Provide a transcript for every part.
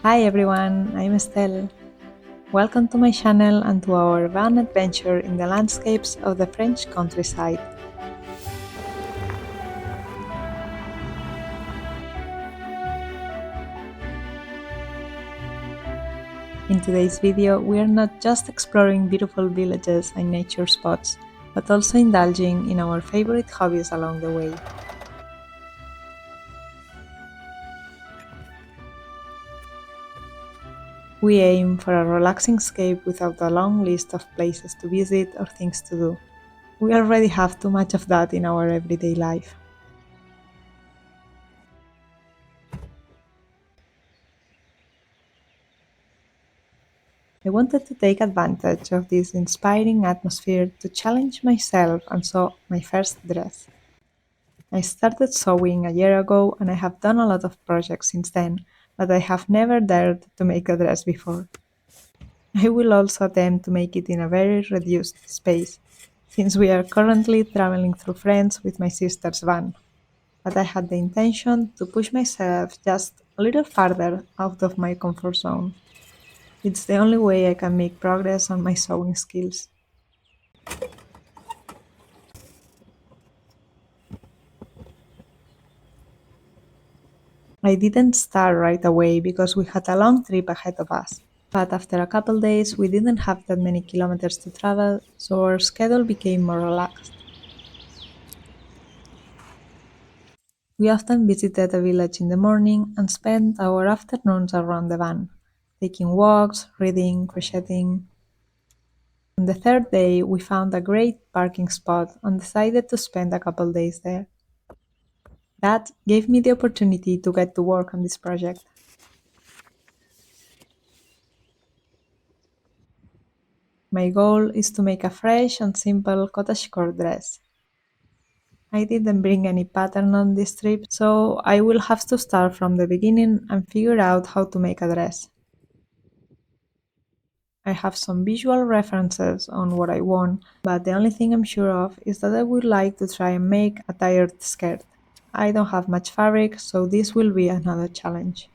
Hi everyone, I'm Estel. Welcome to my channel and to our van adventure in the landscapes of the French countryside. In today's video, we are not just exploring beautiful villages and nature spots, but also indulging in our favorite hobbies along the way. We aim for a relaxing escape without a long list of places to visit or things to do. We already have too much of that in our everyday life. I wanted to take advantage of this inspiring atmosphere to challenge myself and sew my first dress. I started sewing a year ago and I have done a lot of projects since then, but I have never dared to make a dress before. I will also attempt to make it in a very reduced space, since we are currently traveling through France with my sister's van. But I had the intention to push myself just a little farther out of my comfort zone. It's the only way I can make progress on my sewing skills. I didn't start right away because we had a long trip ahead of us. But after a couple days, we didn't have that many kilometers to travel, so our schedule became more relaxed. We often visited a village in the morning and spent our afternoons around the van, taking walks, reading, crocheting. On the third day, we found a great parking spot and decided to spend a couple days there. That gave me the opportunity to get to work on this project. My goal is to make a fresh and simple cottagecore dress. I didn't bring any pattern on this trip, so I will have to start from the beginning and figure out how to make a dress. I have some visual references on what I want, but the only thing I'm sure of is that I would like to try and make a tiered skirt. I don't have much fabric, so this will be another challenge.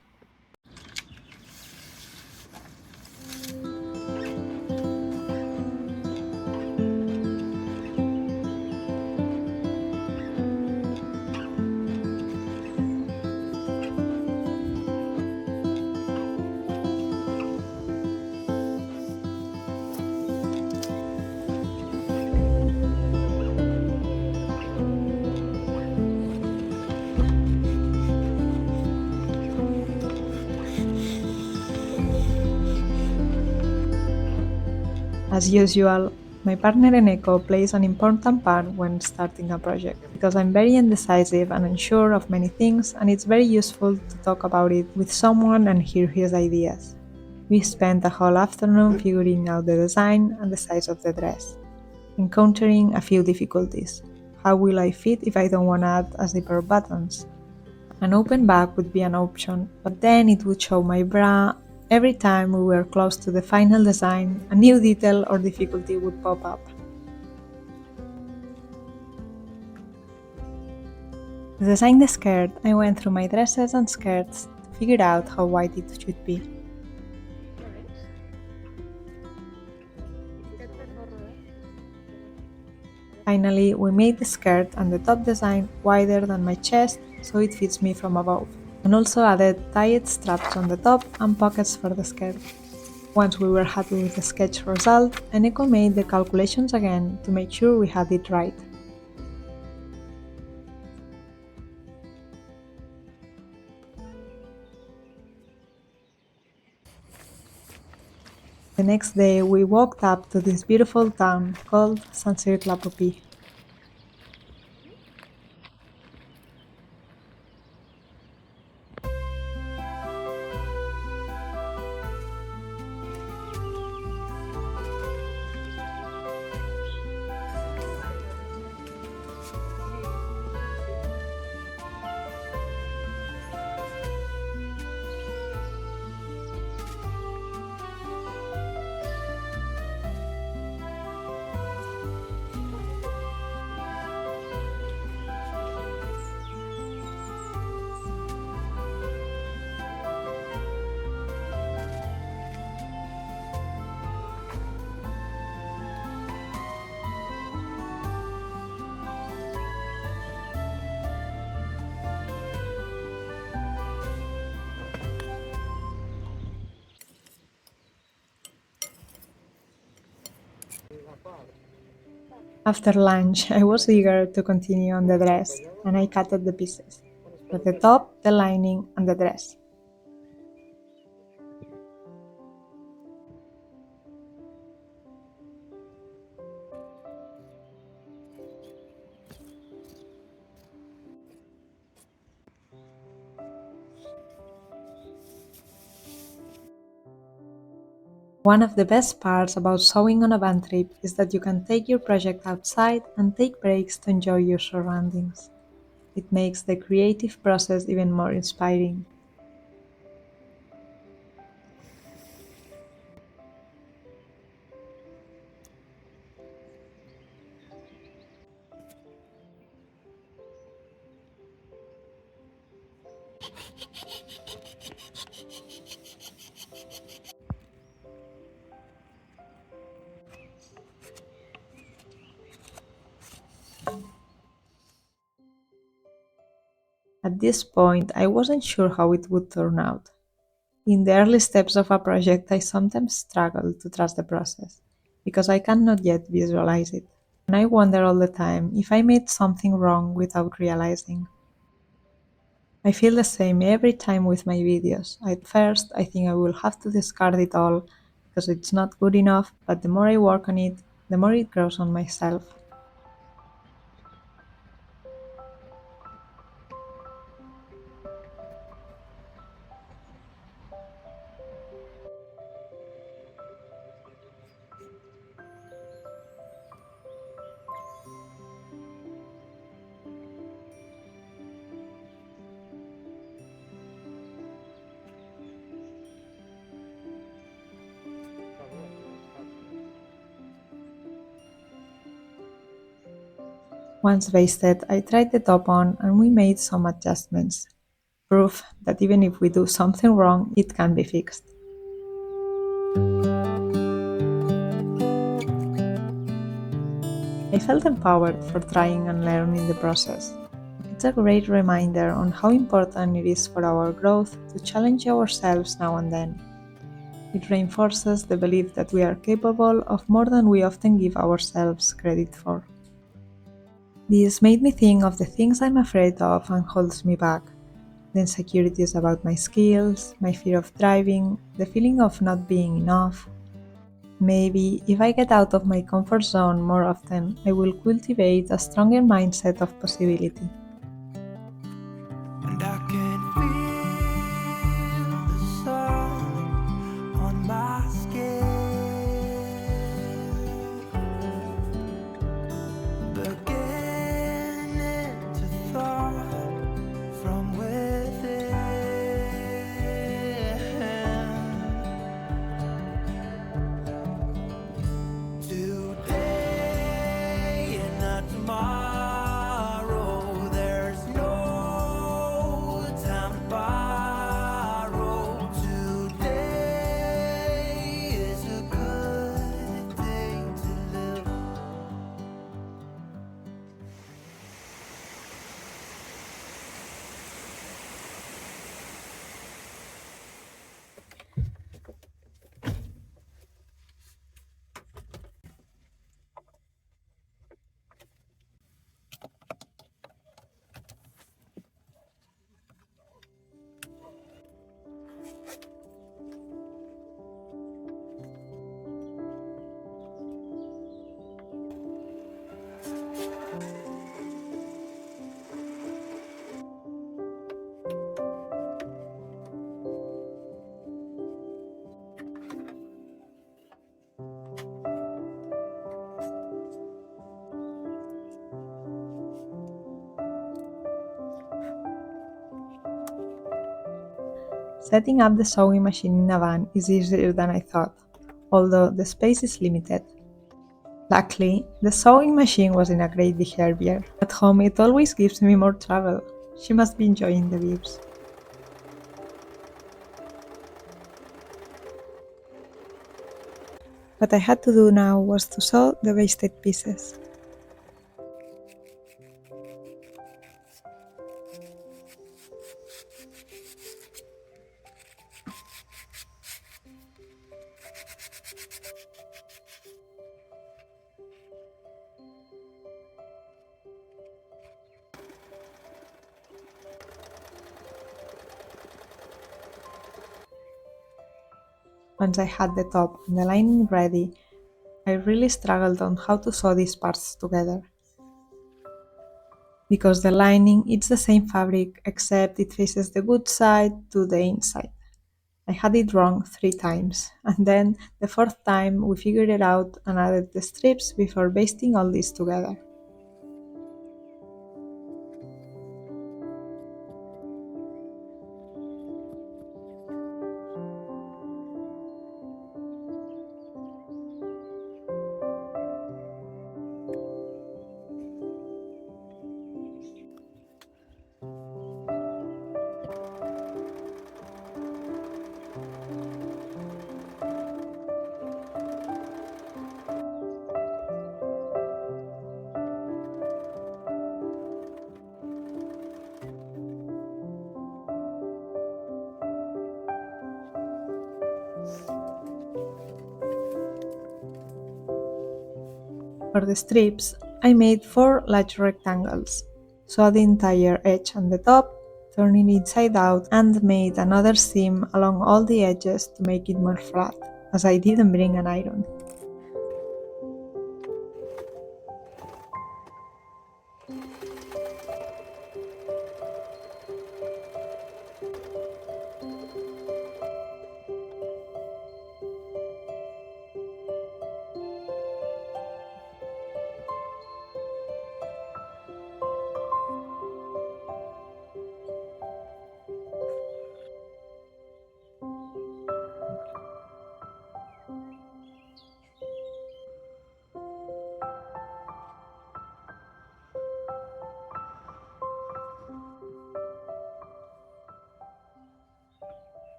As usual, my partner Eneko plays an important part when starting a project, because I'm very indecisive and unsure of many things, and it's very useful to talk about it with someone and hear his ideas. We spent a whole afternoon figuring out the design and the size of the dress, encountering a few difficulties. How will I fit if I don't want to add a zipper buttons? An open back would be an option, but then it would show my bra. Every time we were close to the final design, a new detail or difficulty would pop up. To design the skirt, I went through my dresses and skirts to figure out how wide it should be. Finally, we made the skirt and the top design wider than my chest so it fits me from above, and also added tied straps on the top and pockets for the skirt. Once we were happy with the sketch result, Eneko made the calculations again to make sure we had it right. The next day we walked up to this beautiful town called Saint-Cyr-la-Popie. After lunch, I was eager to continue on the dress, and I cut the pieces. The top, the lining, and the dress. One of the best parts about sewing on a van trip is that you can take your project outside and take breaks to enjoy your surroundings. It makes the creative process even more inspiring. At this point, I wasn't sure how it would turn out. In the early steps of a project, I sometimes struggle to trust the process because I cannot yet visualize it. And I wonder all the time if I made something wrong without realizing. I feel the same every time with my videos. At first, I think I will have to discard it all because it's not good enough, but the more I work on it, the more it grows on myself. Once basted, I tried the top on and we made some adjustments. Proof that even if we do something wrong, it can be fixed. I felt empowered for trying and learning the process. It's a great reminder on how important it is for our growth to challenge ourselves now and then. It reinforces the belief that we are capable of more than we often give ourselves credit for. This made me think of the things I'm afraid of and holds me back. The insecurities about my skills, my fear of driving, the feeling of not being enough. Maybe if I get out of my comfort zone more often, I will cultivate a stronger mindset of possibility. And I can feel the sun on my skin, beginning to thought from within. Today and not tomorrow, there's no time to borrow. Today is a good day to live. Setting up the sewing machine in a van is easier than I thought, although the space is limited. Luckily, the sewing machine was in a great behavior. At home, it always gives me more trouble. She must be enjoying the vibes. What I had to do now was to sew the wasted pieces. Once I had the top and the lining ready, I really struggled on how to sew these parts together. Because the lining it's the same fabric except it faces the good side to the inside. I had it wrong 3 times, and then the fourth time we figured it out and added the strips before basting all this together. For the strips, I made 4 large rectangles, sewed the entire edge on the top, turned it inside out, and made another seam along all the edges to make it more flat, as I didn't bring an iron.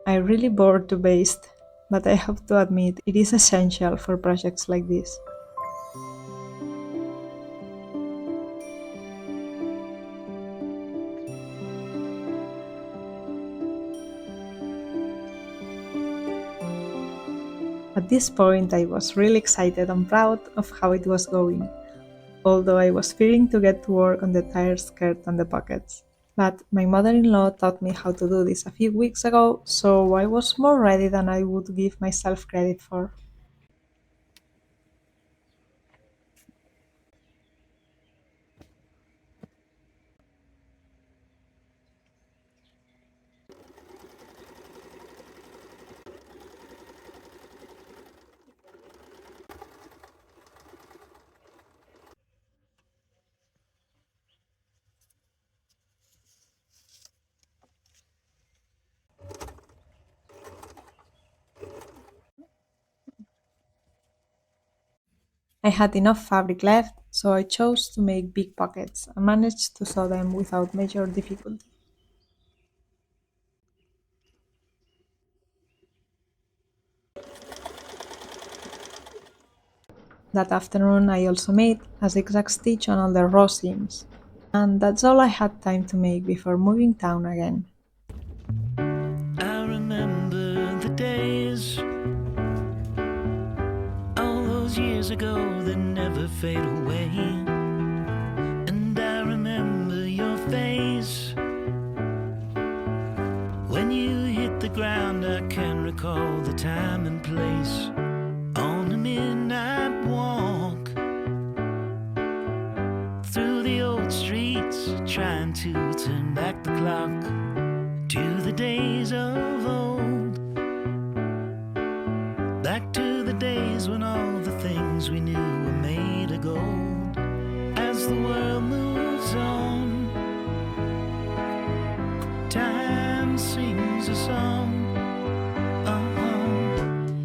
I really bored to baste, but I have to admit it is essential for projects like this. At this point, I was really excited and proud of how it was going, although I was fearing to get to work on the tire skirt and the pockets. But my mother-in-law taught me how to do this a few weeks ago, so I was more ready than I would give myself credit for. I had enough fabric left, so I chose to make big pockets and managed to sew them without major difficulty. That afternoon I also made a zigzag stitch on all the raw seams, and that's all I had time to make before moving town again. I remember the days, all those years ago that never fade away. And I remember your face when you hit the ground. I can recall the time and place on a midnight walk through the old streets, trying to turn back the clock to the days of old, back to the days when all the things we knew were made of gold. As the world moves on, time sings a song.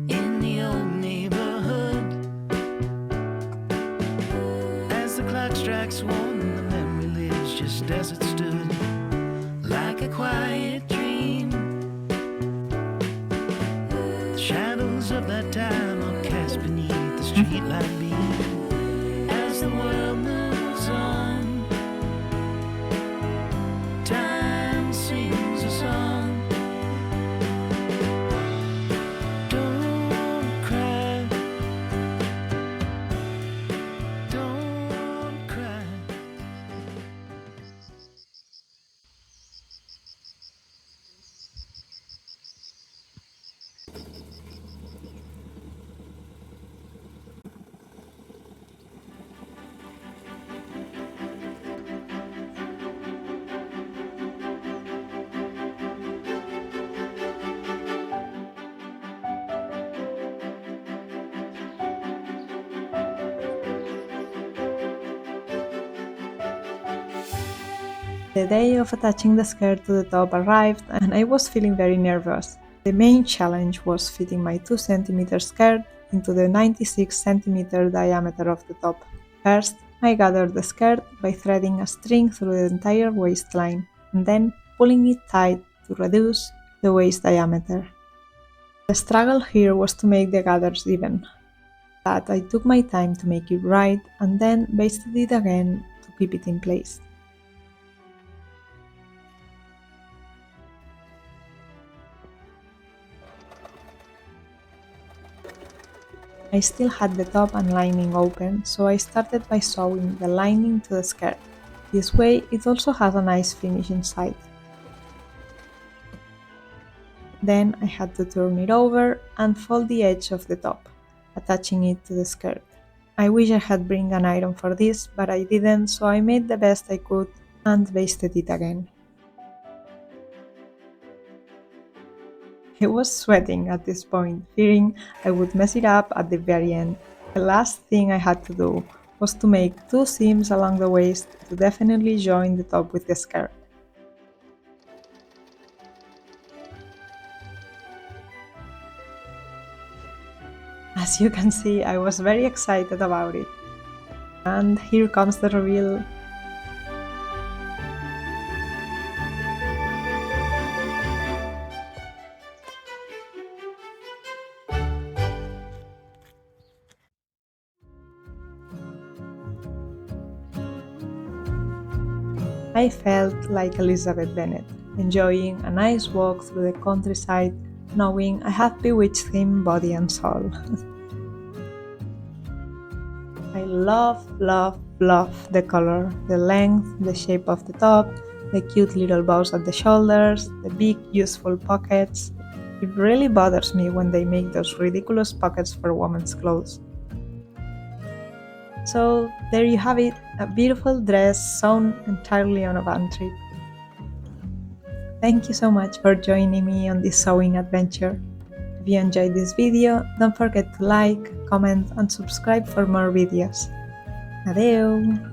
In the old neighborhood, as the clock strikes 1, the memory lives just as it stood, like a quiet dream. The shadows of that time are cast beneath the streetlight beam. As the world moves on, time sings a song. Don't cry, don't cry. The day of attaching the skirt to the top arrived and I was feeling very nervous. The main challenge was fitting my 2 cm skirt into the 96 cm diameter of the top. First, I gathered the skirt by threading a string through the entire waistline and then pulling it tight to reduce the waist diameter. The struggle here was to make the gathers even, but I took my time to make it right and then basted it again to keep it in place. I still had the top and lining open, so I started by sewing the lining to the skirt. This way it also has a nice finish inside. Then I had to turn it over and fold the edge of the top, attaching it to the skirt. I wish I had bring an iron for this, but I didn't, so I made the best I could and basted it again. I was sweating at this point, fearing I would mess it up at the very end. The last thing I had to do was to make 2 seams along the waist to definitely join the top with the skirt. As you can see, I was very excited about it. And here comes the reveal. I felt like Elizabeth Bennet, enjoying a nice walk through the countryside, knowing I had bewitched him body and soul. I love the color, the length, the shape of the top, the cute little bows at the shoulders, the big useful pockets. It really bothers me when they make those ridiculous pockets for women's clothes. So there you have it, a beautiful dress sewn entirely on a VanTrip. Thank you so much for joining me on this sewing adventure. If you enjoyed this video, don't forget to like, comment and subscribe for more videos. Adeu!